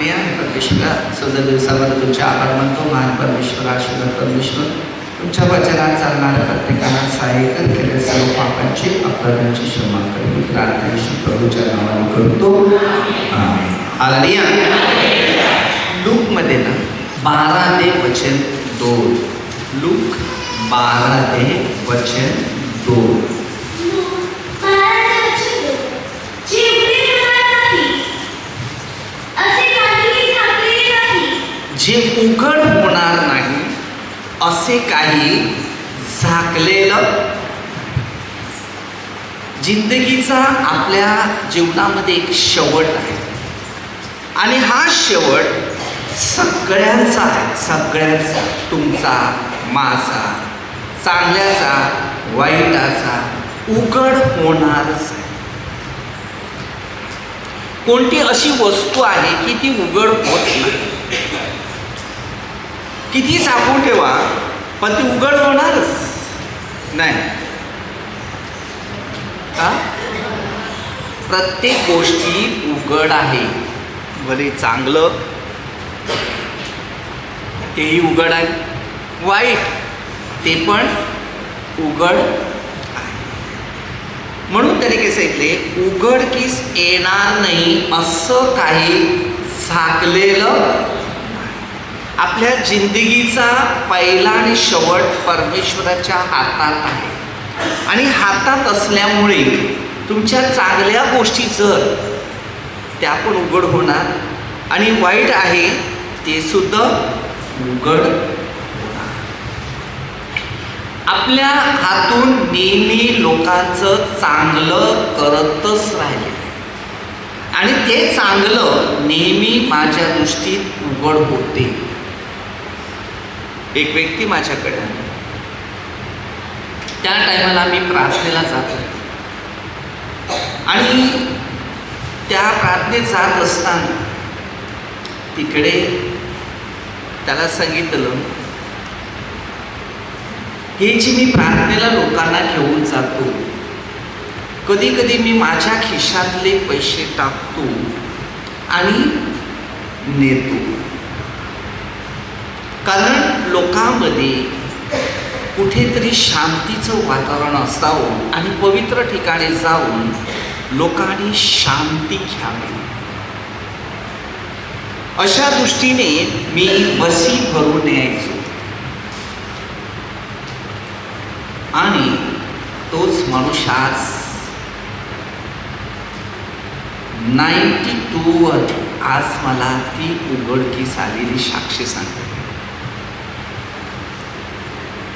प्रिया परमेश्वरा सुंदर दिवसावर तुमचे आभार मानतो. महान परमेश्वर, आशीर्वाद परमेश्वर, तुमच्या वचनात चालणाऱ्या प्रत्येकाला सहाय्य केले. सर्व पापांची अपराधांची क्षमा करून प्रार्थनेशी प्रभूच्या नावाने करतो. हालेलुया. लूकमध्ये ना 12:2 लूक 12:2 जे उघड होणार नाही असे काही झाकलेलं. जिंदगीचा आपल्या जीवनामध्ये एक शेवट आहे आणि हा शेवट सगळ्यांचा आहे. सगळ्यांचा, तुमचा, माझा, चांगल्याचा, वाईटाचा उघड होणारच आहे. कोणती अशी वस्तू आहे की ती उघड होत नाही. किती झाकून ठेवा पण ती उघड होणारच नाही. का? प्रत्येक गोष्टी उघड आहे. भले चांगलं तेही उघड आहे, वाईट ते पण उघड आहे. म्हणून त्याने कसं सांगितले, उघडकीस येणार नाही असं काही झाकलेलं. आपल्या जिंदगीचा पहिला आणि शेवट परमेश्वराच्या हातात आहे आणि हातात असल्यामुळे तुमच्या चांगल्या गोष्टी जर त्या पण उघड होणार आणि वाईट आहे ते सुद्धा उघड होणार. आपल्या हातून नेहमी लोकांचं चांगलं करतच राहिले आणि ते चांगलं नेहमी माझ्या दृष्टीत उघड होते. एक व्यक्ती माझ्याकडे आली. त्या टायमाला मी प्रार्थनेला जात होते आणि त्या प्रार्थनेत जात असताना तिकडे त्याला सांगितलं, हे जी मी प्रार्थनेला लोकांना घेऊन जातो, कधी कधी मी माझ्या खिशातले पैसे टाकतो आणि नेतो. कारण लोकांमध्ये कुठेतरी शांतीचं वातावरण असावं आणि पवित्र ठिकाणी जाऊन लोकांनी शांती घ्यावी. अशा दृष्टीने मी बसी भरून यायचो आणि तोच माणूस आज 92 वर आज मला ती उघडकीस आलेली साक्षी सांगते.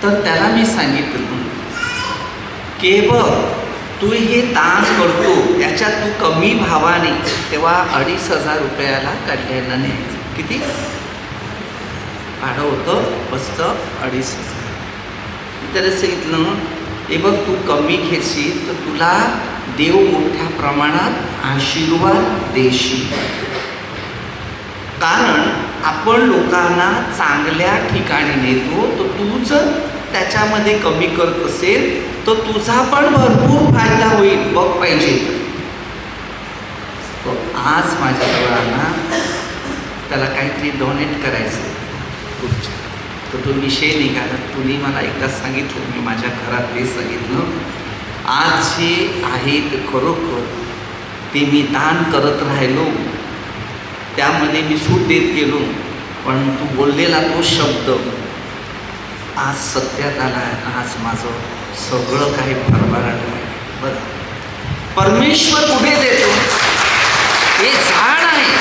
तर त्याला मी सांगितलं की बघ, तू हे दान करतो याच्यात तू कमी भावाने, तेव्हा 2,500 रुपयाला काढल्यानं न्यायचं. किती भाडं होतं? बसचं 2,500. त्याला सांगितलं, हे बघ, तू कमी घेशील तर तुला देव मोठ्या प्रमाणात आशीर्वाद देशील. कारण आपण लोकांना चांगल्या ठिकाणी नेतो, तर तू जर त्याच्यामध्ये कमी करत असेल तर तुझा पण भरपूर फायदा होईल. बघ पाहिजे तो आज माझ्याजवळ आला, त्याला काहीतरी डोनेट करायचं पुढच्या. तर तो विषय निघाला. तुम्ही मला एकदाच सांगितलं, मी माझ्या घरात ते सांगितलं, आज जे आहे ते खरोखर ते मी दान करत राहिलो, त्यामध्ये मी सूट देत गेलो, पण तू बोललेला तो शब्द आज सत्यात आला आहे. आज माझं सगळं काही भरभराट आहे. बरं, परमेश्वर कुठे देतो? हे झाड आहे,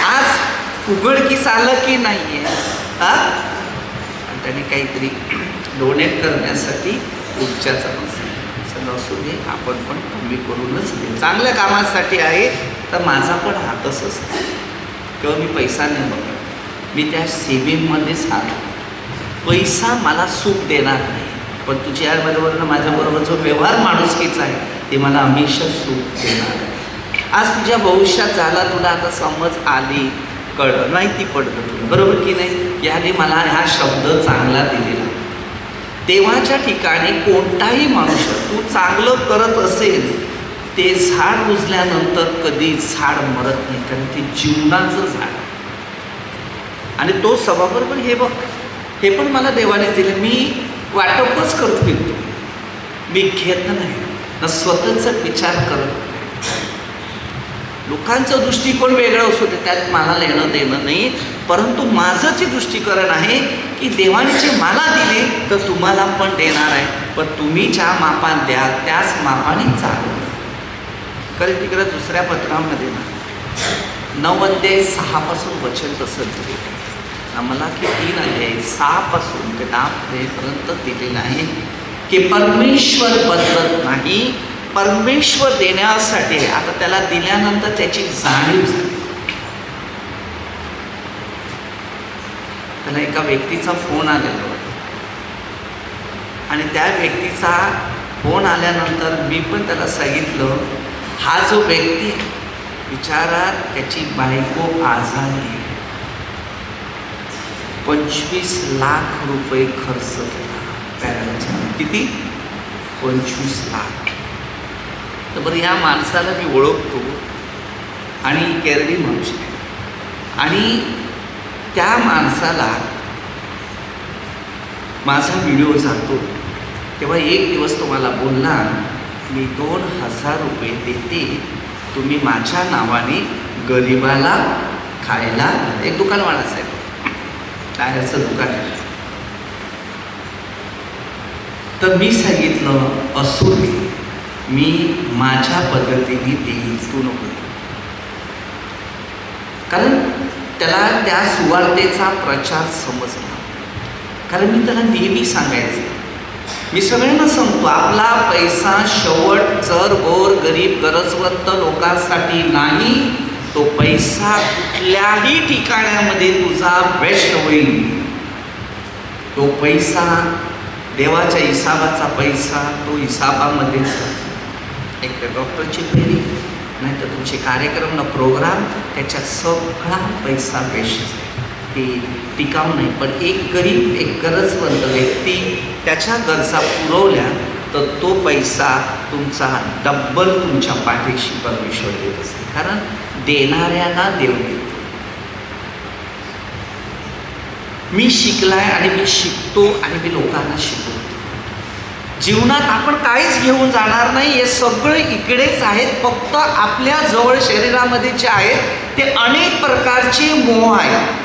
आज उघडकीस आलं की नाही आहे. त्याने काहीतरी डोनेट करण्यासाठी पुढच्याचा सगळं असू दे, आपण पण कमी करूनच दे. चांगल्या कामासाठी आहे तर माझा पण हातच असतो. किंवा मी पैसा नाही बघत, मी त्या सेविंगमध्येच आलो. पैसा मला सुख देणार नाही, पण तुझ्याबरोबर माझ्याबरोबर जो व्यवहार माणुसकीचा आहे ते मला हमेशा सुख देणार आहे. आज तुझ्या भविष्यात झाला, तुला आता समज आली, कळलं, माहिती पडलं तुला, बरोबर की नाही? याने मला हा शब्द चांगला दिलेला. देवाच्या ठिकाणी कोणताही मनुष्य तू चांगलं करत असेल ते झाड रुजल्यानंतर कधी झाड मरत नाही, कारण ते जीवनाचं झाड आहे. आणि तो स्वभावाबरोबर हे बघ, हे पण मला देवाने दिलं, मी वाटपच करत फिरतो, मी घेत नाही, ना स्वतःचा विचार करत नाही. लोकांचं दृष्टिकोन वेगळं असू दे, त्यात मला लेणं देणं नाही, परंतु माझं जे दृष्टिकोन आहे की देवाने जे मला दिले तर तुम्हाला पण देणार आहे, पण तुम्ही ज्या मापात द्याल त्याच मापाने चालू. कारण तिकडं दुसऱ्या पत्रामध्ये 9 अध्याय 6 पासून वचन तसं दिलेलं आहे. आम्हाला की 3 अध्याय 6 पासून ते 10 पर्यंत दिलेलं आहे की परमेश्वर बदलत नाही, परमेश्वर देण्यासाठी. आता त्याला दिल्यानंतर त्याची जाणीव झाली. त्याला एका व्यक्तीचा फोन आलेला होता आणि त्या व्यक्तीचा फोन आल्यानंतर मी पण त्याला सांगितलं, हा जो व्यक्ती विचारात त्याची बायको आजारी आहे, 25 लाख रुपये खर्च केला पॅराचा. किती? 25 लाख. तर बरं, या माणसाला मी ओळखतो आणि केरळी माणूस आहे, आणि त्या माणसाला माझा व्हिडिओ जातो तेव्हा एक दिवस तुम्हाला बोलला, मी 2000 रुपये देते, तुम्ही माझ्या नावाने गरिबाला खायला. एक दुकानवालाच आहे, टायरचं दुकान आहे. तर मी सांगितलं असू दे, मी माझ्या पद्धतीने देईल, तू नको. कारण त्याला त्या सुवार्तेचा प्रचार समजला. कारण मी त्याला नेहमी सांगायचं, मी सगळ्यांना सांगतो, आपला पैसा शेवट जर गोर गरीब गरजवंत लोकांसाठी नाही, तो पैसा कुठल्याही ठिकाणामध्ये तुझा बेस्ट होईल. तो पैसा देवाच्या हिसाबाचा पैसा, तो हिसाबामध्येच. एक तर डॉक्टरची फेरी, नाही तर तुमचे कार्यक्रम ना प्रोग्राम, त्याच्यात सगळा पैसा बेस्ट ते टिकाऊ नाही. पण एक गरीब, एक गरजवंत व्यक्ती त्याच्या गरजा पुरवल्या तर तो पैसा तुमचा डब्बल तुमच्या पाठीशी परमेश्वर देत असते. कारण देणाऱ्यांना देव देतो. मी शिकलाय आणि मी शिकतो आणि मी लोकांना शिकवतो. जीवनात आपण काहीच घेऊन जाणार नाही, हे सगळे इकडेच आहेत. फक्त आपल्या जवळ शरीरामध्ये जे आहेत ते अनेक प्रकारचे मोह आहेत.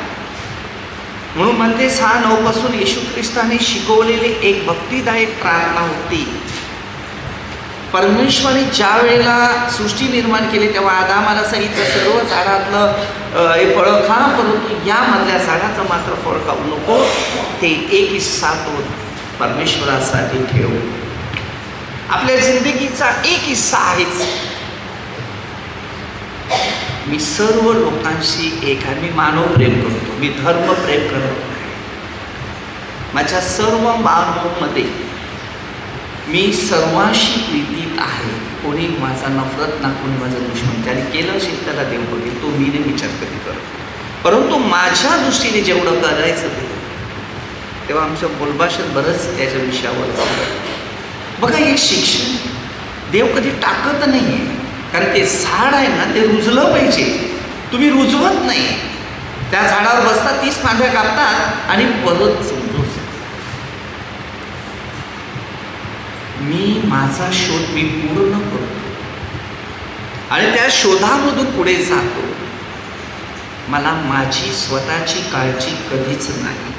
म्हणून म्हणते 6:9 पासून येशू ख्रिस्ताने शिकवलेली एक भक्तिदायक प्रार्थना होती. परमेश्वराने ज्या वेळेला सृष्टी निर्माण केली तेव्हा आदामाला सांगितलं, सर्व झाडातलं हे फळं खा, परंतु यामधल्या झाडाचं मात्र फळ खाऊ नको, ते एक हिस्सा तो परमेश्वरासाठी ठेव. आपल्या जिंदगीचा एक हिस्सा आहेच. मी सर्व लोकांशी एक आहे. मी मानव प्रेम करतो, मी धर्म प्रेम करत नाही. माझ्या सर्व मानवामध्ये मी सर्वांशी प्रीतीत आहे. कोणी माझा नफरत ना, कोणी माझा दुश्मन. त्याने केलं असेल त्याला देव बघेल, तो मी नाही विचार कधी करतो. परंतु माझ्या दृष्टीने जेवढं करायचं ते, तेव्हा आमचं बोलभाषण बरंच त्याच्या विषयावर. बघा, एक शिक्षण देव कधी टाकत नाही आहे. कारण ते झाड आहे ना, ते रुजलं पाहिजे. तुम्ही रुजवत नाही, त्या झाडावर बसतात, 30 फांद्या कापतात आणि परत समजून. मी माझा शोध मी पूर्ण करतो आणि त्या शोधामधून पुढे जातो. मला माझी स्वतःची काळजी कधीच नाही,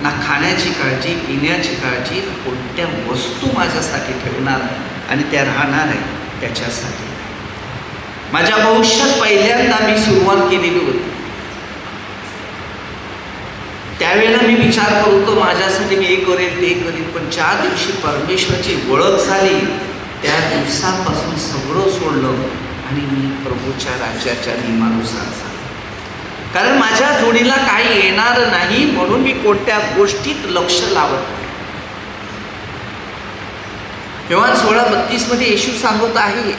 ना खाण्याची काळजी, पिण्याची काळजी. कोणत्या वस्तू माझ्यासाठी ठेवणार आणि त्या राहणार आहे त्याच्यासाठी. माझ्या भविष्यात पहिल्यांदा मी सुरुवात केलेली होती. त्यावेळेला मी विचार करतो माझ्यासाठी मी हे करेल ते करेल, पण ज्या दिवशी परमेश्वराची ओळख झाली त्या दिवसापासून सगळं सोडलं आणि मी प्रभूच्या राज्याच्या नियमानुसार झालो. कारण माझ्या जोडीला काही येणार नाही म्हणून मी कोणत्या गोष्टीत लक्ष लावत नाही. तेव्हा 16:32 मध्ये येशू सांगत आहे,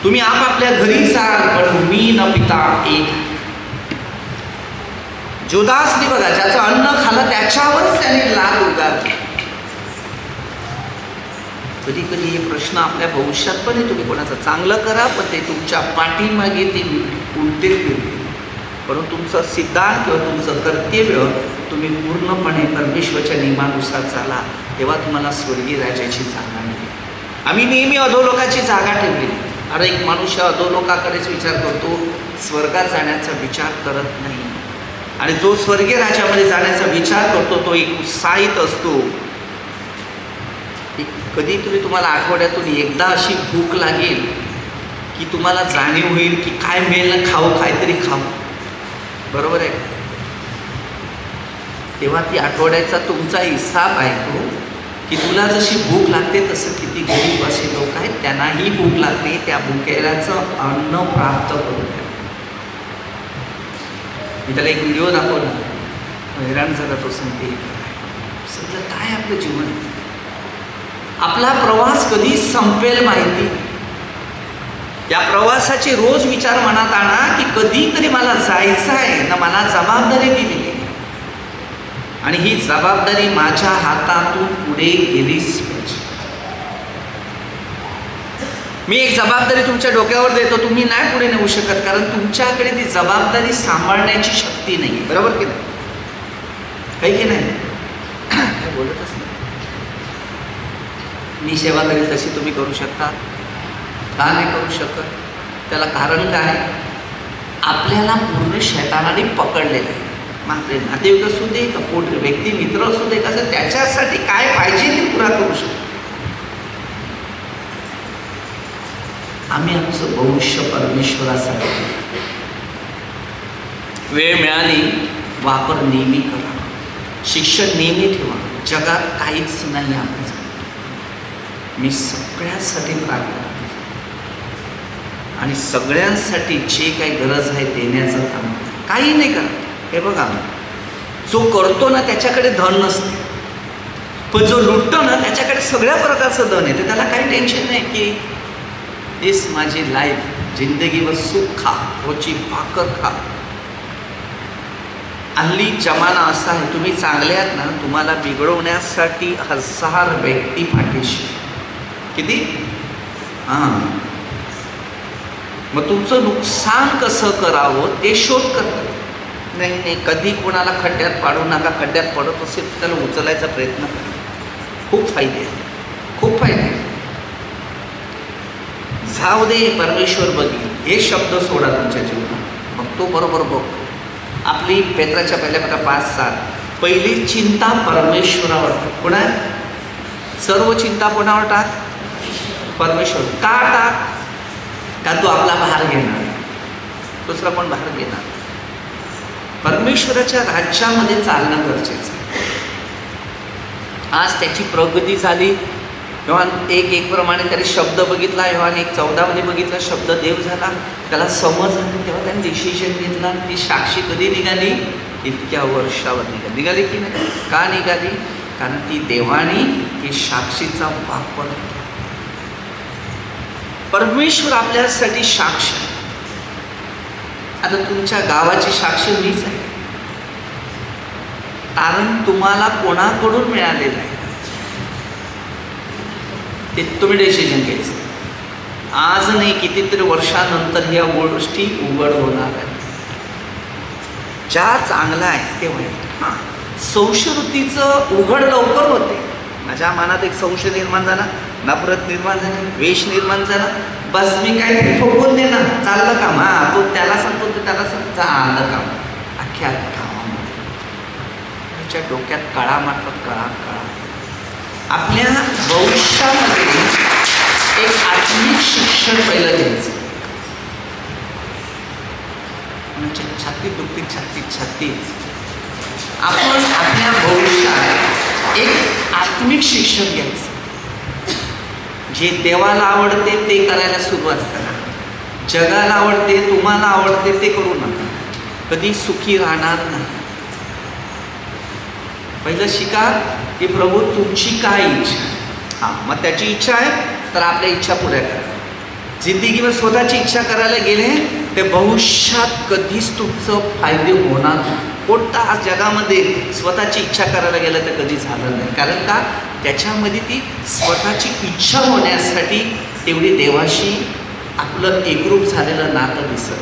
तुम्ही आपापल्या घरी जाल, पण मी न पिता एक. जुदासने बघा, ज्याचं अन्न खाल्लं त्याच्यावरच त्याने लाद उगारली. कधी कधी हे प्रश्न आपल्या भविष्यात पण आहे. तुम्ही कोणाचं चांगलं करा, पण ते तुमच्या पाठीमागे ते उलटे फिरते. म्हणून तुमचं सिद्धांत किंवा तुमचं कर्तव्य तुम्ही पूर्णपणे परमेश्वराच्या नियमानुसार चाला, तेव्हा तुम्हाला स्वर्गीय राजाची जागा मिळेल. आम्ही नेहमी अधोलोकाची जागा ठेवली. अरे एक मनुष्य अधोलोकाकडेच विचार करतो, स्वर्गात जाण्याचा विचार करत नाही. आणि जो स्वर्गीय राज्यामध्ये जाण्याचा विचार करतो तो एक उत्साहित असतो. कधीतरी तुम्हाला आठवड्यातून एकदा अशी भूक लागेल की तुम्हाला जाणीव होईल की काय मिळेल ना, खाऊ, काहीतरी खाऊ. बरोबर आहे? तेव्हा ती आठवड्याचा तुमचा हिसाब आहे तो, की तुला जशी भूक लागते तसं किती गरीब असे लोक आहेत त्यांनाही भूक लागते. त्या भुकेल्याचं अन्न प्राप्त करून द्या. मी त्याला एक व्हिडिओ दाखवला, हैराण झाला. तो सांगते सगळं काय आपलं जीवन, आपला प्रवास कधी संपेल माहिती. या प्रवासाचे रोज विचार मनात आणा की कधीतरी मला जायचं आहे ना, मला जबाबदारी दिलेली आहे आणि ही जबाबदारी माझ्या हातातून पुढे गेलीच पाहिजे. मी एक जबाबदारी तुमच्या डोक्यावर देतो, तुम्ही नाही पुढे नेऊ शकत, कारण तुमच्याकडे ती जबाबदारी सांभाळण्याची शक्ती नाही. बरोबर की नाही? काही की नाही? काय बोलतच नाही. मी सेवा करेल तशी तुम्ही करू शकता का? नाही करू शकत. त्याला कारण काय? आपल्याला पूर्ण शैतानाने पकडलेलं आहे. मग आपले नातेवाईक असू दे का पोट व्यक्ती मित्र असू दे, कसं त्याच्यासाठी काय पाहिजे ते पुरा करू शकतो. आम्ही आमचं भविष्य परमेश्वरासाठी, वेळ मिळाली वापर नेहमी करा, शिक्षण नेहमी ठेवा. जगात काहीच नाही आपल्याचं. मी सगळ्यांसाठी प्रार्थना आणि सगळ्यांसाठी जे काही गरज आहे देण्याचं काम. काही नाही करा. हे बघा, जो करतो ना त्याच्याकडे धन नसते, पण जो लुटतो ना त्याच्याकडे सगळ्या प्रकारचं धन येते. त्याला काही टेन्शन नाही की हेच माझी लाईफ, जिंदगीवर सुख खा, रोजची भाकर खा. हल्ली जमाना असा आहे, तुम्ही चांगले आहात ना, तुम्हाला बिघडवण्यासाठी 1000 व्यक्ती पाठीशी. किती? हां. मग तुमचं नुकसान कसं करावं ते शोध करतात. नाही नाही, कधी कोणाला खड्ड्यात पाडू नका. खड्ड्यात पडत असेल तर त्याला उचलायचा प्रयत्न करा. खूप फायदे आहेत, खूप फायदे आहेत. जाऊ दे, परमेश्वर बघील, हे शब्द सोडा तुमच्या जीवनात. मग तो बरोबर बघ. आपली पेत्राच्या पहिल्या 5:7 पहिली चिंता परमेश्वरावर. कोणा? सर्व चिंता कोणावर टाक? परमेश्वर. का टाक? का तो आपला भार घेणार, दुसरा कोण भार घेणार? परमेश्वराच्या राज्यामध्ये चालणं गरजेचं आहे. आज त्याची प्रगती झाली. योहान 1:1 प्रमाणे त्याने शब्द बघितला. योहान 1:14 बघितला, शब्द देव झाला. त्याला समज झाली, तेव्हा त्याने डिसिजन घेतला. ती साक्षी कधी निघाली? इतक्या वर्षावर निघाली की नाही? का निघाली? कारण ती देवानी ती साक्षीचा वापर केला. परमेश्वर आपल्यासाठी साक्ष आहे. आता तुमच्या गावाची साक्ष मीच आहे, कारण तुम्हाला कोणाकडून मिळालेलं आहे ते तुम्ही डिसिजन घ्यायचं. आज नाही, कितीतरी वर्षानंतर ह्या गोष्टी उघड होणार आहेत. ज्या चांगला आहे ते वाईट. हां, संशयवृत्तीचं उघड लवकर होते. माझ्या मनात एक संशय निर्माण झाला, नफरत निर्माण झाली, द्वेष निर्माण झाला, बस मी काहीतरी ठोकून देणार, चाललं काम. हां, तो त्याला सांगतो, तो त्याला सांगतो, चाललं काम. अख्ख्या गावामध्ये त्याच्या डोक्यात कळा मारतात, कळा. आपल्या भविष्यामध्ये एक आत्मिक शिक्षण पहिलं घ्यायचं. म्हणजे छाती दुखती, छाती. आपण आपल्या भविष्यात एक आत्मिक शिक्षण घ्यायचं. जे देवाला आवडते ते करायला सुरुवात करा. जगाला आवडते, तुम्हाला आवडते ते करू नका. कधी सुखी राहणार नाही. पहिलं शिका की प्रभू तुमची काय इच्छा आहे. हां, मग त्याची इच्छा आहे तर आपल्या इच्छा पुऱ्या करा. जिंदगीवर स्वतःची इच्छा करायला गेले ते भविष्यात कधीच तुमचं फायदे होणार नाही. कोणता आज जगामध्ये स्वतःची इच्छा करायला गेलं तर कधी झालं नाही. कारण का? त्याच्यामध्ये ती स्वतःची इच्छा होण्यासाठी तेवढी देवाशी आपलं एकरूप झालेलं नातं दिसत.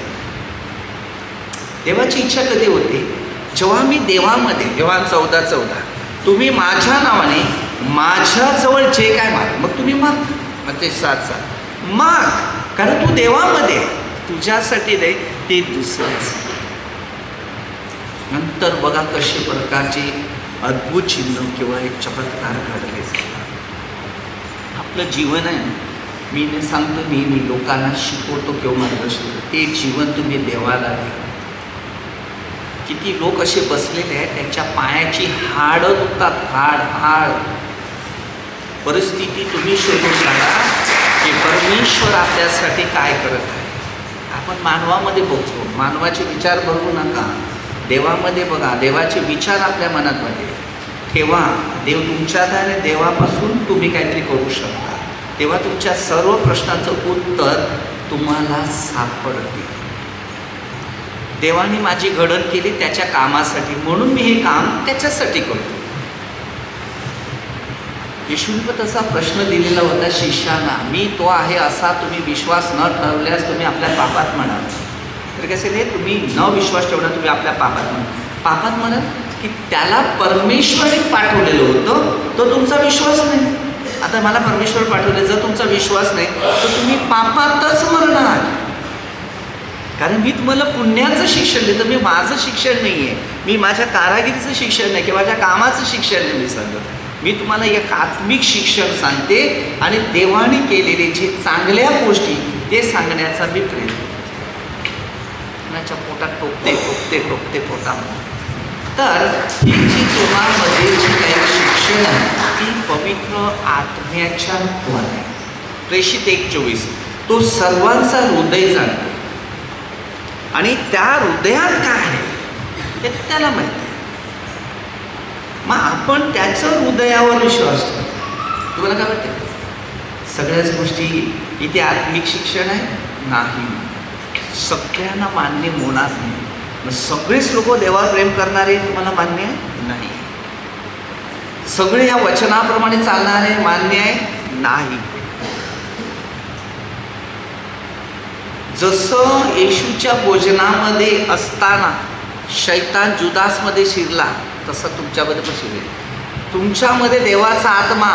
देवाची इच्छा कधी होते? जेव्हा मी देवामध्ये, जेव्हा 14:14 तुम्ही माझ्या नावाने माझ्याजवळ जे काय माग, मग तुम्ही माग, मग ते 7:7 माग, कारण तू देवामध्ये, तुझ्यासाठी नाही ते दुसऱ्याच. नंतर बघा कशा प्रकारचे अद्भुत चिन्ह किंवा एक चमत्कार घडले जातात. आपलं जीवन आहे ना, मी सांगतो मी लोकांना शिकवतो किंवा मार्गदर्शन करतो, ते जीवन तुम्ही देवाला द्या. किती लोक असे बसलेले आहेत त्यांच्या पायाची हाडं दुखतात, हाड. परिस्थिती तुम्ही शोधून काढा की परमेश्वर आपल्यासाठी काय करत आहे. आपण मानवामध्ये बघतो, मानवाचे विचार बघू नका, देवामध्ये बघा. देवाचे विचार आपल्या मनात ठेवा. देव तुमच्यात आहे आणि देवापासून तुम्ही काहीतरी करू शकता. तेव्हा तुमच्या सर्व प्रश्नांचं उत्तर तुम्हाला सापडते. देवाने माझी घडण केली त्याच्या कामासाठी, म्हणून मी हे काम त्याच्यासाठी करतो. येशूने पण तसा प्रश्न दिलेला होता शिष्यांना, मी तो आहे असा तुम्ही विश्वास न ठेवल्यास तुम्ही आपल्या पापात म्हणाल. तर कसे नाही, तुम्ही न विश्वास ठेवणार तुम्ही आपल्या पापात म्हणाल की त्याला परमेश्वराने पाठवलेलं होतं, तो तुमचा विश्वास नाही. आता मला परमेश्वर पाठवले, जर तुमचा विश्वास नाही तर तुम्ही पापातच मरणार. कारण मी तुम्हाला पुण्याचं शिक्षण देतो, मी माझं शिक्षण नाही आहे, मी माझ्या कारागिरीचं शिक्षण नाही किंवा माझ्या कामाचं शिक्षण नाही. मी सांगतो मी तुम्हाला एक आत्मिक शिक्षण सांगते आणि देवाने केलेले जे चांगल्या गोष्टी ते सांगण्याचा मी प्रयत्न पोटात टोकते पोटामध्ये. तर ही जी तुम्हामध्ये जी काही शिक्षण आहे ती पवित्र आत्म्याच्या द्वारे. प्रेषित 1:24 तो सर्वांचा हृदय जाणतो आणि त्या हृदयात काय आहे ते त्याला माहिती आहे. मग आपण त्याचं हृदयावर विश्वास ठेवतो. तुम्हाला काय वाटतं? सगळ्याच गोष्टी इथे आत्मिक शिक्षण आहे? नाही. सगळ्यांना मान्य होणार नाही. मग सगळेच लोक देवावर प्रेम करणारे तुम्हाला मान्य नाही. सगळे या वचनाप्रमाणे चालणारे मान्य आहे? नाही. जसं येशूच्या भोजनामध्ये असताना शैतान जुदासमध्ये शिरला तसं तुमच्यामध्ये पण शिरेल. तुमच्यामध्ये देवाचा आत्मा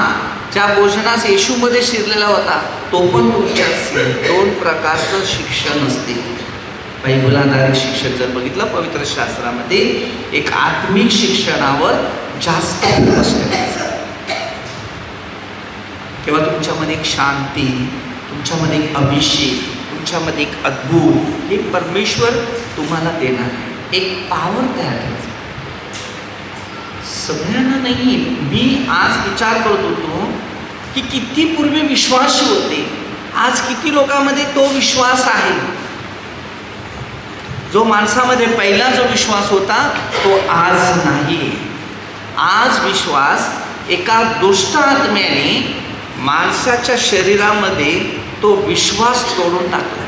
ज्या भोजनास येशूमध्ये शिरलेला होता तो पण तुमच्यात. 2 प्रकारचं शिक्षण असते. बायबलाधारित शिक्षण जर बघितलं पवित्र शास्त्रामध्ये एक आत्मिक शिक्षणावर जास्त फोकस करायचा. तेव्हा तुमच्यामध्ये एक शांती, तुमच्यामध्ये एक अभिषेक, तुमच्यामध्ये एक अद्भुत एक परमेश्वर तुम्हाला देणार आहे. एक पावर तयार करायचं. सगळ्यांना नाही. मी आज विचार करत होतो की किती पूर्वी विश्वासी होते, आज किती लोकांमध्ये तो विश्वास आहे. जो माणसामध्ये पहिला जो विश्वास होता तो आज नाही. आज विश्वास एका दुष्ट आत्म्याने माणसाच्या शरीरामध्ये तो विश्वास तोडून टाकला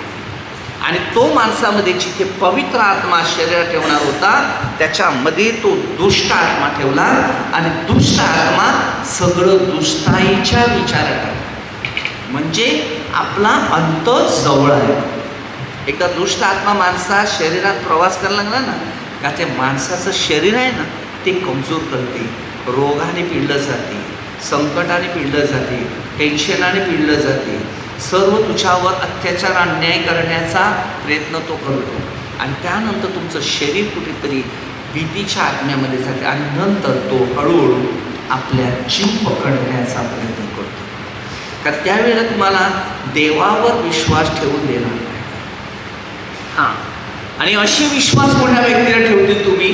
आणि तो माणसामध्ये जिथे पवित्र आत्मा शरीरात ठेवणार होता त्याच्यामध्ये तो दुष्ट आत्मा ठेवला आणि दुष्ट आत्मा सगळं दुष्टाईच्या विचारात टाकला. म्हणजे आपला अंत जवळ आहे. एकदा दुष्ट आत्मा माणसा शरीरात प्रवास करायला लागला ना का ते माणसाचं शरीर आहे ना ते कमजोर करते, रोगाने पिळलं जाते, संकटाने पिळलं जाते, टेन्शनाने पिळलं जाते. सर्व तुझ्यावर अत्याचार अन्याय करण्याचा प्रयत्न तो करतो आणि त्यानंतर तुमचं शरीर कुठेतरी भीतीच्या आत्म्यामध्ये जाते आणि नंतर तो हळूहळू आपल्या जीव पकडण्याचा प्रयत्न करतो. कारण त्यावेळेला तुम्हाला देवावर विश्वास ठेवून देणार नाही. हां, आणि असे विश्वास कोणत्या व्यक्तीला ठेवतील तुम्ही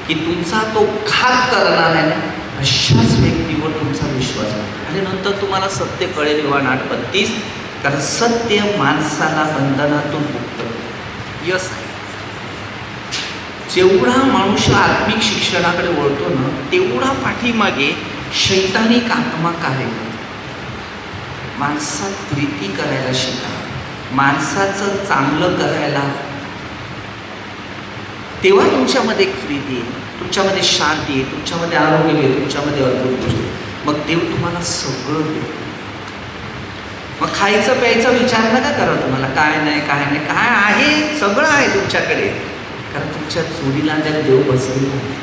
की तुमचा तो घात करणार आहे ना अशाच व्यक्तीवर तुमचा विश्वास आहे. आणि नंतर तुम्हाला सत्य कळेल. योहान 8:32 कारण सत्य माणसाला बंधनातून मुक्त करते. यस आहे. जेवढा मनुष्य आत्मिक शिक्षणाकडे वळतो ना तेवढा पाठीमागे शैतानिक आत्मा कार्य करतो. माणसात प्रीती करायला शिका, माणसाचं चांगलं करायला, तेव्हा तुमच्यामध्ये एक प्रीती आहे, तुमच्यामध्ये शांती आहे, तुमच्यामध्ये आरोग्य आहे, तुमच्यामध्ये अद्भुत गोष्टी. मग देव तुम्हाला सगळं देईल. मग खायचं प्यायचा विचार नका करा. तुम्हाला काय नाही काय नाही, काय आहे सगळं आहे तुमच्याकडे, कारण तुमच्या चोरीला त्या देव बसलेला आहे.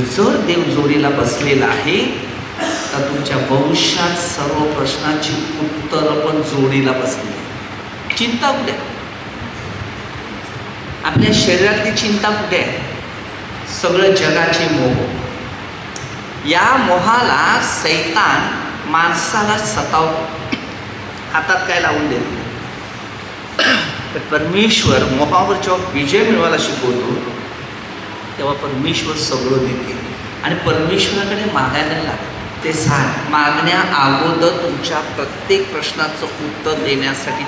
जर देव जोडीला बसलेला आहे तर तुमच्या भविष्यात सर्व प्रश्नाची उत्तरं पण जोडीला बसलेली आहे. चिंता कुठे आहे? आपल्या शरीरातली चिंता कुठे आहे? सगळं जगाचे मोह. या मोहाला सैतान माणसाला सतावतो, हातात काय लावून देत नाही. तर परमेश्वर मोहावर जेव्हा विजय मिळवायला शिकवतो तेव्हा परमेश्वर सगळं देते. आणि परमेश्वराकडे मागायला लागतं. ते सांग, मागण्या अगोदर तुमच्या प्रत्येक प्रश्नाचं उत्तर देण्यासाठी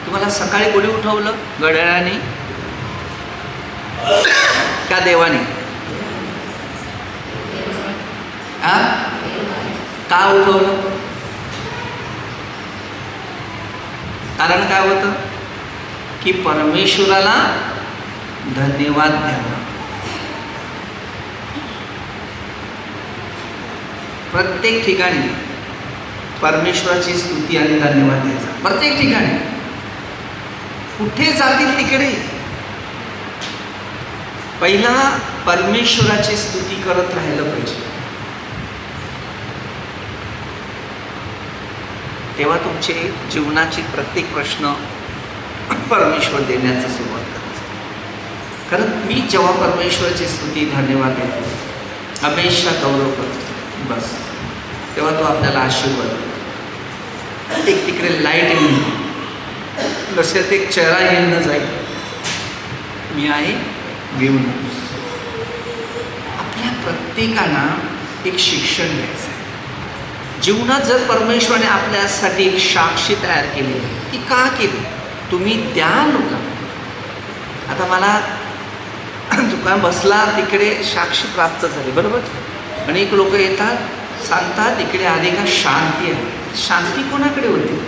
तुम्हाला सकाळी कोणी उठवलं? घड्याळाने का देवाने? का उठवलं? कारण काय होतं की परमेश्वराला धन्यवाद द्यावा. प्रत्येक ठिकाणी परमेश्वराची स्तुती आणि धन्यवाद द्यायचा. प्रत्येक ठिकाणी कुठे जातील तिकडे पहिला परमेश्वराची स्तुती करत राहिलं पाहिजे. तेव्हा तुमचे जीवनाचे प्रत्येक प्रश्न परमेश्वर देण्याचा सुरुवात करायचं. कारण मी जेव्हा परमेश्वराची स्तुती धन्यवाद देतो, हमेशा गौरव करतो, बस तेव्हा तो आपल्याला आशीर्वाद देतो. एक तिकडे लाईट येऊन नसेल ते एक चेहरा येऊन जाईल, मी आहे घेऊन. आपल्या प्रत्येकाला एक शिक्षण घ्यायचं आहे. जीवनात जर परमेश्वराने आपल्यासाठी एक साक्षी तयार केली ती का केली? तुम्ही द्या लोकांना. आता मला दुकान बसला तिकडे साक्षी प्राप्त झाली, बरोबर. अनेक लोक येतात सांगतात इकडे आले का शांती आहे. शांती कोणाकडे होती?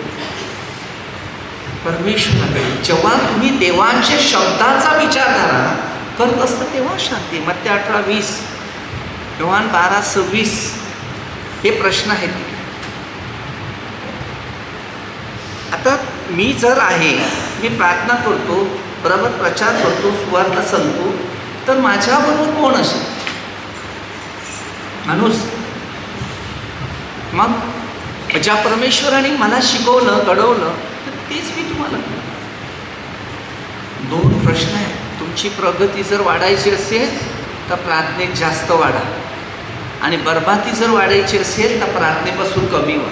परमेश्वराकडे. जेव्हा तुम्ही देवांच्या शब्दाचा विचारधारा करत असता तेव्हा शांती. मत्ती 18:20, योहान 12:26 हे प्रश्न आहेत. आता मी जर आहे, मी प्रार्थना करतो, बरोबर प्रचार करतो, सुवार्ता सांगतो, तर माझ्याबरोबर कोण असेल? माणूस. मग ज्या परमेश्वराने मला शिकवलं, घडवलं, तर तेच मी तुम्हाला. दोन प्रश्न आहेत. तुमची प्रगती जर वाढायची असेल तर प्रार्थनेत जास्त वाढा, आणि बरबादी जर वाढायची असेल तर प्रार्थनेपासून कमी व्हा.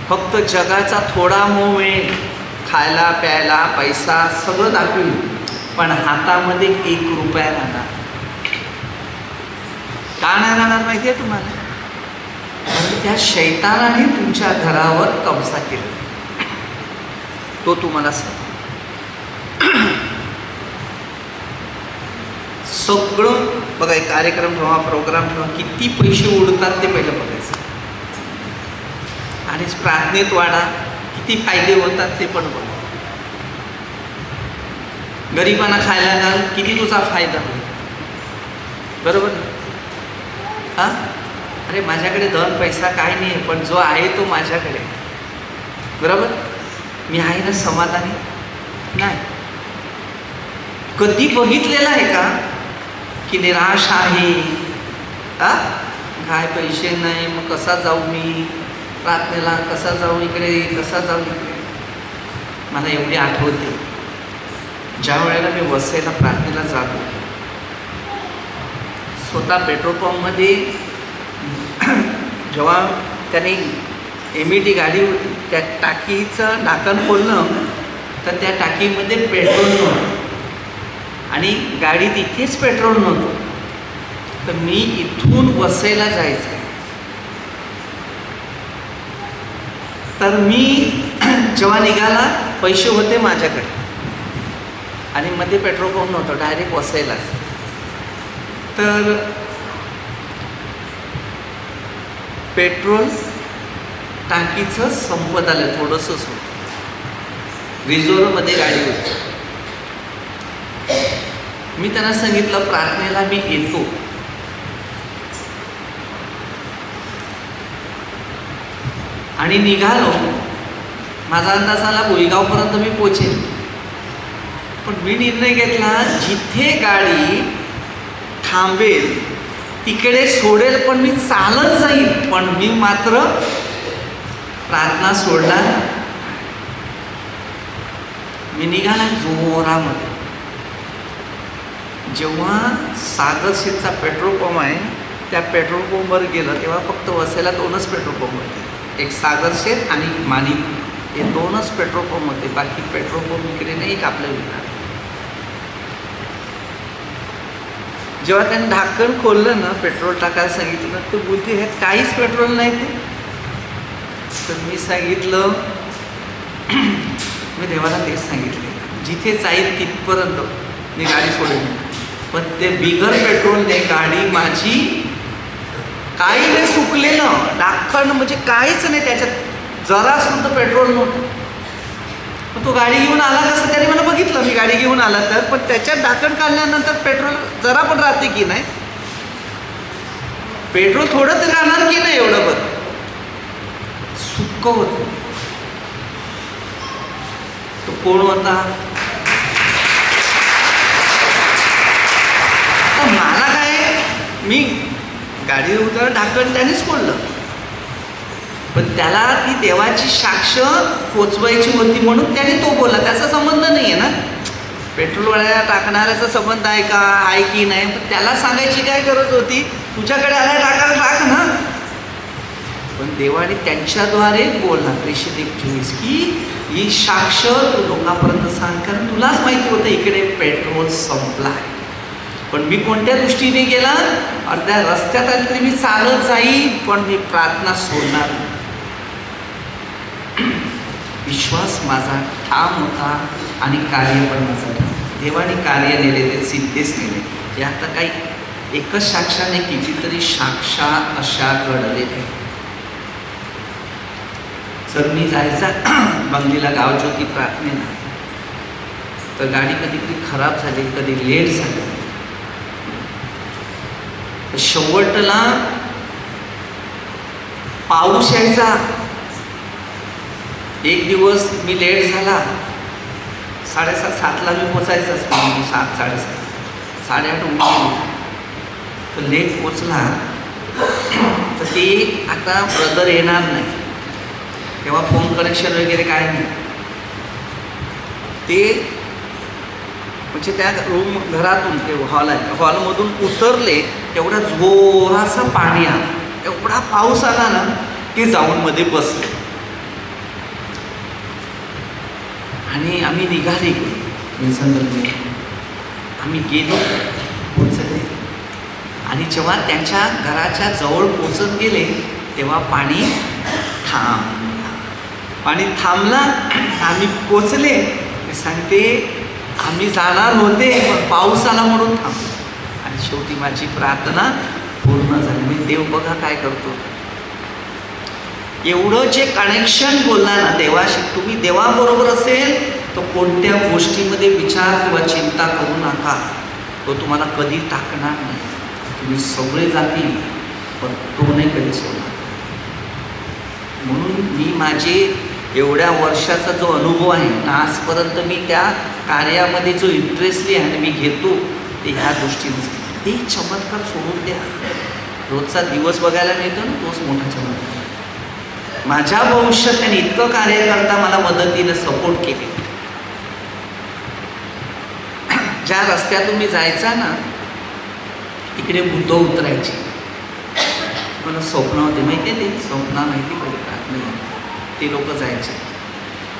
फक्त जगाचा थोडा मोह मिळेल, खायला प्यायला पैसा सगळं दाखवेल, पण हातामध्ये 1 रुपया राहणार. का नाही राहणार माहिती आहे तुम्हाला? कारण त्या शैतानाने तुमच्या घरावर कब्जा केला. तो तुम्हाला सगळं बघा. एक कार्यक्रम ठेवा, प्रोग्राम ठेवा, किती पैसे उडतात ते पहिलं बघायचं, आणि प्रार्थनेत वाढा, किती फायदे होतात ते पण बघा. गरिबांना खायला घाल, किती तुझा फायदा होईल, बरोबर. हां, अरे माझ्याकडे धन पैसा काय नाही आहे, पण जो आहे तो माझ्याकडे, बरोबर. मी आहे ना समाधानी? नाही. कधी बघितलेलं आहे का की निराश आहे? काय पैसे नाही, मग कसा जाऊ मी प्रार्थनेला, कसा जाऊ इकडे, कसा जाऊ इकडे. मला एवढी आठवते ज्या वेळेला मी वसईला प्रार्थनेला जातो, स्वतः पेट्रोल पंपमध्ये जेव्हा त्याने MET गाडी होती, त्या टाकीचं ढाकण खोललं तर त्या टाकीमध्ये पेट्रोल नव्हतं, आणि गाडीत इथेच पेट्रोल नव्हतं. तर मी इथून वसईला जायचं, तर मी जेव्हा निघाला पैसे होते माझ्याकडे, आणि मध्ये पेट्रोल पंप नव्हतं, डायरेक्ट वसईलाच. तर पेट्रोल टाकीचं संपत आलं, थोडंसंच होतं, रिझर्वमध्ये गाडी होती. मी त्यांना सांगितलं प्रार्थनेला मी येतो. आणि निघालो. माझा अंदाज आला बोईगावपर्यंत मी पोचेल. पण मी निर्णय घेतला जिथे गाडी थांबेल तिकडे सोडेल, पण मी चालत जाईल, पण मी मात्र प्रार्थना सोडणार. मी निघाला जोरामध्ये. जेव्हा सागरशीरचा पेट्रोल पंप आहे त्या पेट्रोल पंपवर गेलं तेव्हा फक्त वसईला 2च पेट्रोल पंप होते. एक सागरशेर आणि माणी, हे 2च पेट्रोल पंप होते. बाकी पेट्रोल पंप इकडे नाही, एक आपल्या विभागात. जेव्हा त्यांनी ढाकण खोललं ना, पेट्रोल टाकायला सांगितलं ना, ते बोलते ह्यात काहीच पेट्रोल नाही. ते तर मी सांगितलं, मी देवाला तेच सांगितले, जिथे जाईल तिथपर्यंत मी गाडी सोडेल, पण ते बिगर पेट्रोलने गाडी माझी काही नाही, सुकलेलं ढाकण म्हणजे काहीच नाही, त्याच्यात जरा सुद्धा पेट्रोल नव्हतं. पण तो गाडी घेऊन आला कसं, त्याने मला बघितलं मी गाडी घेऊन आला तर, पण त्याच्यात ढाकण काढल्यानंतर पेट्रोल जरा पण राहते की नाही, पेट्रोल थोडं तरी राहणार की नाही, एवढं पण सुक्क होतं. तो कोण होता? तर मला काय, मी गाडी उतर ढाकण त्यानेच खोललं, पण त्याला ती देवाची साक्ष पोचवायची होती म्हणून त्याने तो बोलला. त्याचा संबंध नाही आहे ना, पेट्रोलवाल्याला टाकणाऱ्याचा संबंध आहे का, आहे की नाही, पण त्याला सांगायची काय गरज होती, तुझ्याकडे आला टाकायला टाक ना. पण देवाने त्यांच्याद्वारे बोलला 323 की ही साक्ष तू लोकांपर्यंत सांग, कारण तुलाच माहिती होतं इकडे पेट्रोल संपला आहे. पण मी कोणत्या दृष्टीने गेला, अर्ध्या रस्त्यात आली तरी मी चालत जाईल, पण मी प्रार्थना सोडणार. विश्वास माझा ठाम होता आणि कार्य पण माझं ठाम. देवाने कार्य नेले, ते सिद्धेच नेले. हे आता काही एकच साक्षाने कितीतरी साक्षा अशा घडलेल्या. जर मी जायचा बंगलीला गावज्योती प्रार्थनेला, तर गाडी कधी खराब झाली, कधी लेट झाली. शेवटला पाऊस यायचा. एक दिवस मी लेट झाला, 7:30-7ला मी पोचायचाच, 7, 7:30, 8:30 उठलो. तर लेट पोचला तर ते आता ब्रदर येणार नाही, तेव्हा फोन कनेक्शन वगैरे काय नाही. ते म्हणजे त्या रूम घरातून ते हॉल आहे, हॉलमधून उतरले तेवढा जोराचं पाणी आलं, एवढा पाऊस आला ना की जाऊन मध्ये बसले. आणि आम्ही निघाले, आम्ही गेलो, पोचले. आणि जेव्हा त्यांच्या घराच्या जवळ पोचत गेले तेव्हा पाणी थांबला. आम्ही पोचले. मी सांगते आम्ही जाणार होते, पण पाऊस आला म्हणून थांबलो. आणि शेवटी माझी प्रार्थना पूर्ण झाली. मी देव बघा काय करतो. एवढं जे कनेक्शन बोलला ना देवाशी, तुम्ही देवाबरोबर असेल तर कोणत्या गोष्टीमध्ये विचार किंवा चिंता करू नका, तो तुम्हाला कधी टाकणार नाही. तुम्ही सगळे जातील पण तो नाही कधी सोडणार. म्हणून मी माझे एवढ्या वर्षाचा जो अनुभव आहे ना, आजपर्यंत मी त्या कार्यामध्ये जो इंटरेस्टली आहे मी घेतो ते ह्या गोष्टीने. ते चमत्कार सोडून द्या. रोजचा दिवस बघायला मिळतो ना, तोच मोठा चमत्कार. माझ्या भविष्यात त्यांनी इतकं कार्य करता मला मदतीनं सपोर्ट केले. ज्या रस्त्यातून मी जायचा ना तिकडे बुद्ध उतरायचे. मला स्वप्न होते माहिती आहे, ते स्वप्न माहिती पडली प्रार्थना. ते लोक जायचे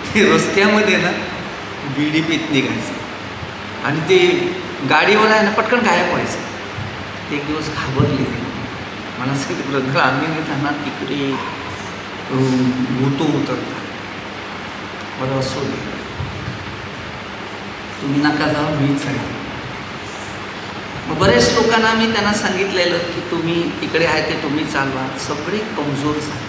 ते रस्त्यामध्ये ना बिडी पीत निघायचं आणि ते गाडीवर आहे ना पटकन गायब व्हायचं. एक दिवस घाबरले. मला सांगितलं ब्रदर आम्ही नाही जाणार तिकडे, भूतो उतरतात. बरं असो दे, तुम्ही नका जाऊ, मीच आहे. मग बरेच लोकांना मी त्यांना सांगितलेलं की तुम्ही तिकडे आहे ते तुम्ही चालवा. सगळे कमजोर झाले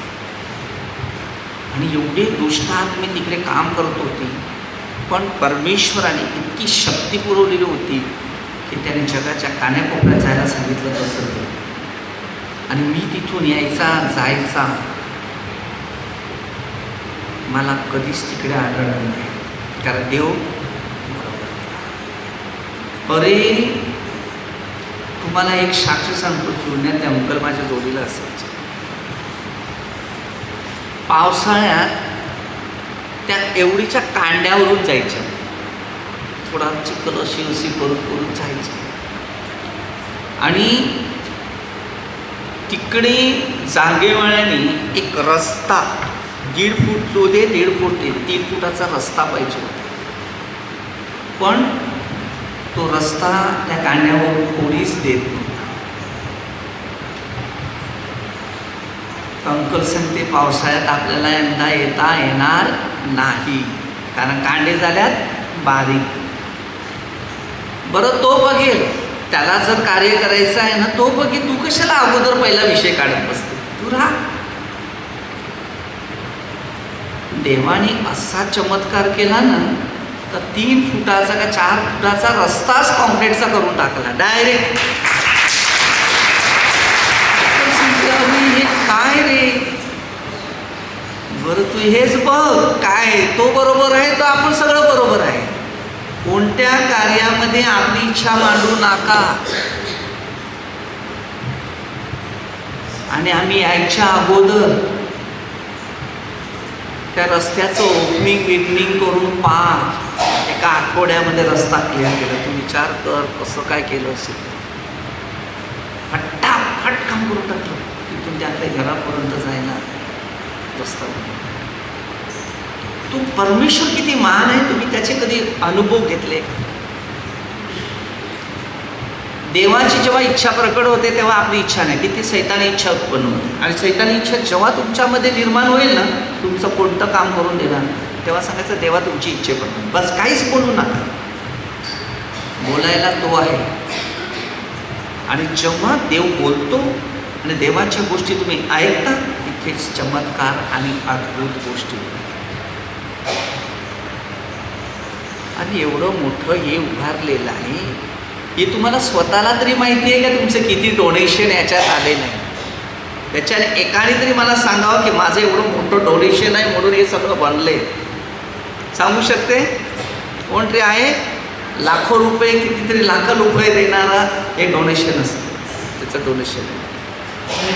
आणि एवढे दुष्टात मी तिकडे काम करत होते, पण परमेश्वराने इतकी शक्ती पुरवलेली होती की त्याने जगाच्या कान्याकोपऱ्यात जायला सांगितलं तसं ते. आणि मी तिथून यायचा जायचा, मला कधीच तिकडे आढळलं नाही, कारण देव बरोबर. अरे तुम्हाला एक साक्ष सांगतो, जुन्यात ते अंकल माझ्या जोडीला असायचे. पावसाळ्यात त्या एवढीच्या कांड्यावरून जायच्या, थोडा चिखल अशी अशी करून जायचं. आणि तिकडे जागेवाळ्याने एक रस्ता 1.5 फूट जो दे 1.5 फूट दे 3 फुटाचा रस्ता पाहिजे होता. पण तो रस्ता त्या कांड्यावर कोणीच देत नव्हता. अंकल सांगते पावसाळ्यात आपल्याला यंदा येता येणार नाही, कारण कांडे झाल्यात बारीक. बरं तो बघेल, त्याला जर कार्य करायचं आहे ना, तो बघेल. तू कशाला अगोदर पहिला विषय काढत बसते, तू राहा. देवाने असा चमत्कार केला ना, तर 3 फुटाचा का 4 फुटाचा रस्ताच कॉन्क्रीटचा करून टाकला डायरेक्ट. हे काय रे, बरं तू हेच बघ, काय तो बरोबर आहे तर आपण सगळं बरोबर आहे. कोणत्या कार्यामध्ये आपली इच्छा मांडू नका. आणि आम्ही यायच्या अगोदर त्या रस्त्याचं ओपनिंग करून एका आठवड्यामध्ये रस्ता क्लिअर केला. तू विचार कर कसं काय केलं असेल. फटाफट काम करून टाकलं, तिथून त्या आपल्या घरापर्यंत जायला रस्ता. तो परमेश्वर किती महान आहे, तुम्ही त्याचे कधी अनुभव घेतले? देवाची जेव्हा इच्छा प्रकट होते तेव्हा आपली इच्छा नाही, की ती सैतानी इच्छा उत्पन्न होते. आणि सैतानी इच्छा जेव्हा तुमच्यामध्ये निर्माण होईल ना, तुमचं कोणतं काम करून देणार, तेव्हा सांगायचं देवा तुमची इच्छेप्रमाणे. बस काहीच बोलू नका, बोलायला तो आहे. आणि जेव्हा देव बोलतो आणि देवाच्या गोष्टी तुम्ही ऐकता, तिथेच चमत्कार आणि अद्भुत गोष्टी. आणि एवढं मोठं हे उभारलेलं आहे, हे तुम्हाला स्वतःला तरी माहिती आहे का तुमचं किती डोनेशन याच्यात आले नाही? त्याच्याने एकाने तरी मला सांगावं की माझं एवढं मोठं डोनेशन आहे म्हणून हे सगळं बनले. सांगू शकते कोण तरी आहे? लाखो रुपये, कितीतरी लाख रुपये देणारा हे डोनेशन असतं, त्याचं डोनेशन आहे.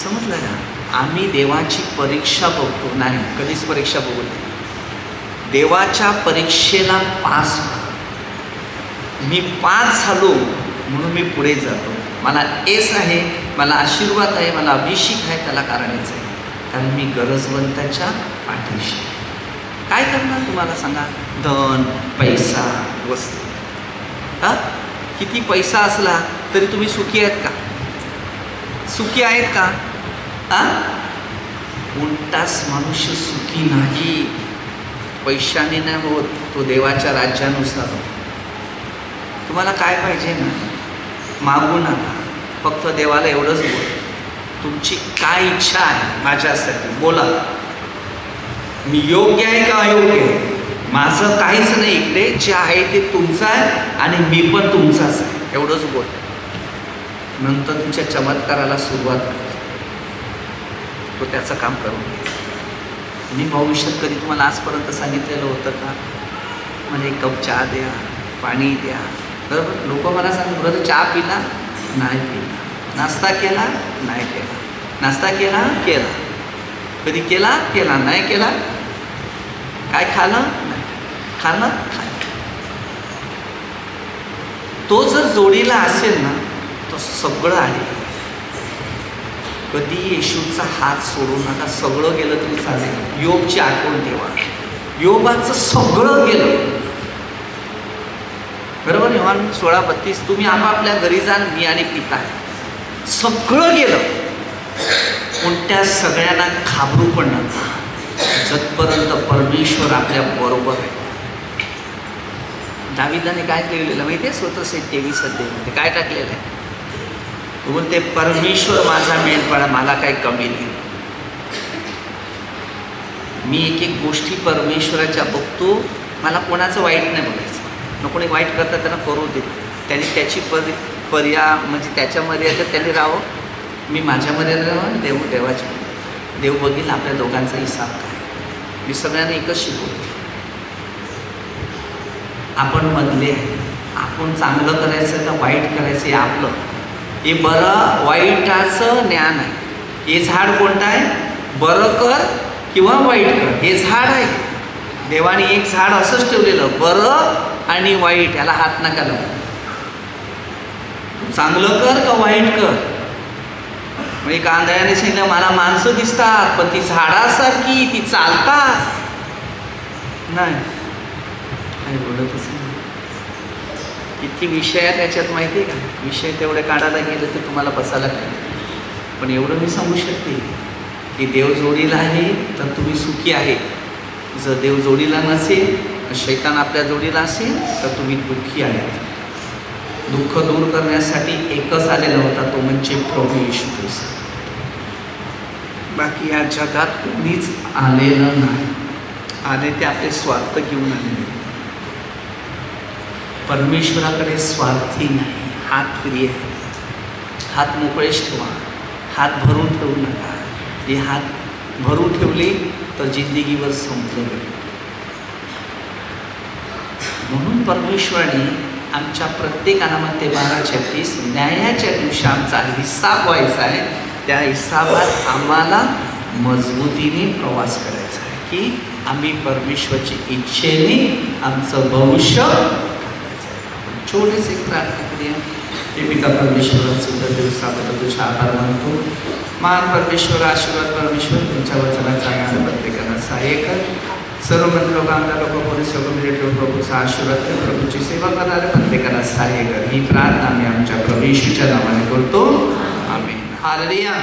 समजलं ना? आम्ही देवाची परीक्षा बघतो नाही, कधीच परीक्षा बघू नये. देवाच्या परीक्षेला पास. मी पास झालो म्हणून मी पुढे जातो. मला एस आहे, मला आशीर्वाद आहे, मला अभिषेक आहे, त्याला कारणच आहे, कारण मी गरजवंताच्या पाठीशी. काय करणार तुम्हाला सांगा? धन, पैसा, वस्तू. हां, किती पैसा असला तरी तुम्ही सुखी आहेत का? सुखी आहेत का? हां, कोणताच मनुष्य सुखी नाही. पैशाने नाही होत, तो देवाच्या राज्यानुसार होतो. तुम्हाला काय पाहिजे ना, मागू नका, फक्त देवाला एवढंच बोल, तुमची काय इच्छा आहे माझ्यासाठी बोला. मी योग्य आहे का अयोग्य आहे? माझं काहीच नाही इकडे, जे आहे ते तुमचं आहे आणि मी पण तुमचाच आहे, एवढंच बोल. नंतर तुमच्या चमत्काराला सुरुवात करायची, तो त्याचं काम करून घ्यायचं. मी भविष्यात कधी तुम्हाला आजपर्यंत सांगितलेलं होतं का मला एक कप चहा द्या, पाणी द्या? बरोबर, लोक मला सांगतात बरं चहा पिला नाही पिला, नाश्ता केला नाही केला, नाश्ता केला केला, कधी केला केला नाही केला, काय खाल्लं नाही खाल्लं खाल्लं. तो जर जोडीला असेल ना तर सगळं आहे. कधी येशूचा हात सोडू नका, सगळं गेलं तरी चालेल. योगची आठवण ठेवा, योगाचं सगळं गेलं. बरोबर, योहान 16:32. तुम्ही आपापल्या घरी जाण, मी आणि पिता सगळं गेलं. कोणत्या सगळ्यांना घाबरू पण नका, जतपर्यंत परमेश्वर आपल्या बरोबर आहे. दाविदाने काय लिहिलेलं माहिती आहे? स्वतः 23 अध्यायामध्ये काय टाकलेलं आहे? तो बोलते परमेश्वर माझा मेंढपाळ, मला काही कमी नाही. मी एक एक गोष्टी परमेश्वराच्या बघतो, मला कोणाचं वाईट नाही बघायचं. कोणी वाईट करतात त्यांना करू दे. त्यांनी त्याची म्हणजे त्याच्या मर्यादेत त्यांनी राहावं, मी माझ्या मर्यादेत राहावं, देव देवाच्या. देव बघील आपल्या दोघांचा हिसाब काय. मी सगळ्यांना एकच शिकवतो, आपण मधले आहे. आपण चांगलं करायचं का वाईट करायचं हे आपलं. हे बरं वाईटाचं ज्ञान आहे. हे झाड कोणतं आहे, बरं कर किंवा वाईट कर, हे झाड आहे. देवाने एक झाड असंच ठेवलेलं, बरं आणि वाईट, याला हात नका लावू. चांगलं कर का वाईट कर. म्हणजे कांदळ्याने सांगितलं मला माणसं दिसतात पण ती झाडासारखी ती चालतात नाही, काही बोलतच नाही. किती विषय आहे त्याच्यात माहिती आहे का. विषय तेवढे काढायला गेले तर तुम्हाला बसायला काय. पण एवढं मी सांगू शकते की देव जोडीला आहे तर तुम्ही सुखी आहे. जर देव जोडीला नसेल, शैतान आपल्या जोडीला असेल तर तुम्ही दुःखी आहेत. दुःख दूर करण्यासाठी एकच आलेला होता, तो म्हणजे प्रभू येशू ख्रिस्त. बाकी या जगात कोणीच आलेलं नाही. आले ते आपले स्वार्थ घेऊन आलेले. परमेश्वराकडे स्वार्थी नाही. हात फ्री आहे, हात मोकळेच ठेवा, हात भरून ठेवू नका. हे हात भरून ठेवले तर जिंदगीवर संपलं गेलं. म्हणून परमेश्वराने आमच्या प्रत्येक अनामध्ये 12:36 न्यायाच्या दिवशी आमचा हिसाब व्हायचा आहे. त्या हिसाबात आम्हाला मजबूतीने प्रवास करायचा आहे की आम्ही परमेश्वरची इच्छेने आमचं भविष्य. छोटेच एक प्रार्थना करूया. हे पिता परमेश्वर सुंदर दिवसाबद्दल तुझा आभार मानतो. महान परमेश्वर, आशीर्वाद परमेश्वर, तुमच्या वचनाचा आधार प्रत्येकाला सहाय्य कर. सर्व मंत्र लोक, आमदार लोक, पोलीस लोक, मिलिटरी प्रभूचा आशीर्वाद कर. प्रभूची सेवा करणाऱ्या प्रत्येकाला सहाय्य कर. ही प्रार्थना आम्ही आमच्या प्रभू येशूच्या नावाने करतो. आमेन. हालेलुया.